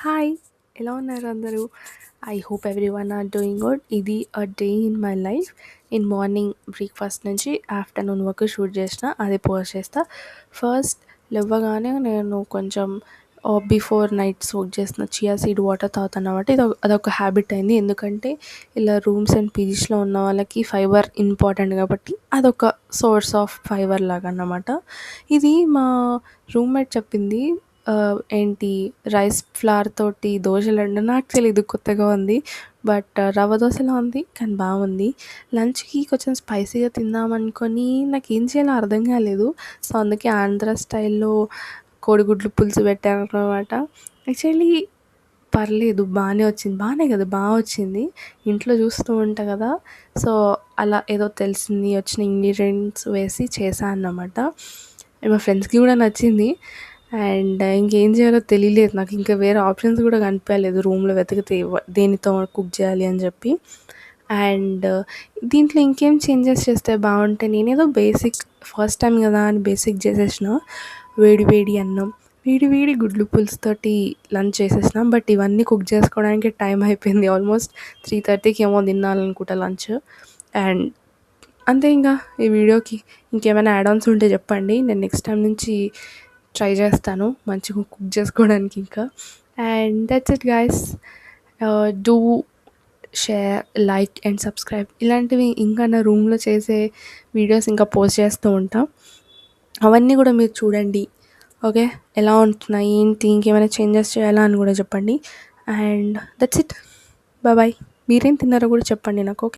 Hi! ఎలా ఉన్నారు అందరూ? I hope everyone are doing good. ఇది day in my life. Morning breakfast నుంచి ఆఫ్టర్‌నూన్ వరకు షూట్ చేసిన, అది పోస్ట్ చేస్తా. ఫస్ట్ లెవ్వగానే నేను కొంచెం బిఫోర్ నైట్ సోక్ చేసిన చియా సీడ్ వాటర్ తాగుతానన్నమాట. అదొక హ్యాబిట్ అయింది. ఎందుకంటే ఇలా రూమ్స్ అండ్ పీజీస్‌లో ఉన్న వాళ్ళకి ఫైబర్ ఇంపార్టెంట్ కాబట్టి అదొక సోర్స్ ఆఫ్ ఫైబర్ లాగా అన్నమాట. ఇది మా రూమ్‌మేట్ చెప్పింది. ఏంటి రైస్ ఫ్లవర్ తోటి దోసలంట, నాకు తెలీదు, కొత్తగా ఉంది. బట్ రవ్వ దోసలా ఉంది, కానీ బాగుంది. లంచ్‌కి కొంచెం స్పైసీగా తిందామనుకొని నాకేం చేయాలో అర్థం కాలేదు. సో అందుకే ఆంధ్ర స్టైల్‌లో కోడిగుడ్లు పులుసు పెట్టారన్నమాట. యాక్చువల్లీ పర్లేదు, బాగానే వచ్చింది. బాగానే కదా, బాగా వచ్చింది. ఇంట్లో చూస్తూ ఉంటా కదా, సో అలా ఏదో తెలిసింది వచ్చిన ఇంగ్రీడియంట్స్ వేసి చేశా అన్నమాట. మా ఫ్రెండ్స్‌కి కూడా నచ్చింది. అండ్ ఇంకేం చేయాలో తెలియలేదు నాకు. ఇంకా వేరే ఆప్షన్స్ కూడా కనిపించలేదు రూమ్‌లో వెతికితే దేనితో కుక్ చేయాలి అని చెప్పి. అండ్ దీంట్లో ఇంకేం చేంజెస్ చేస్తే బాగుంటాయి. నేనేదో బేసిక్, ఫస్ట్ టైం కదా అని బేసిక్ చేసేసిన. వేడి వేడి అన్నం, వేడి వేడి గుడ్లు పులుసుతోటి లంచ్ చేసేసినాం. బట్ ఇవన్నీ కుక్ చేసుకోవడానికి టైం అయిపోయింది. ఆల్మోస్ట్ 3:30కి ఏమో తినాలనుకుంటా లంచ్. అండ్ అంతే. ఇంకా ఈ వీడియోకి ఇంకేమైనా యాడ్ ఆన్స్ ఉంటే చెప్పండి, నేను నెక్స్ట్ టైం నుంచి ట్రై చేస్తాను మంచిగా కుక్ చేసుకోవడానికి ఇంకా. And that's it guys. Do share, like and subscribe. ఇలాంటివి ఇంకా నా రూమ్లో చేసే వీడియోస్ ఇంకా పోస్ట్ చేస్తూ ఉంటా, అవన్నీ కూడా మీరు చూడండి. ఓకే, ఎలా ఉంటున్నాయి ఏంటి, ఇంకేమైనా చేంజెస్ చేయాలా అని కూడా చెప్పండి. And that's it. బాయ్. మీరేం తిన్నారో కూడా చెప్పండి నాకు. ఓకే.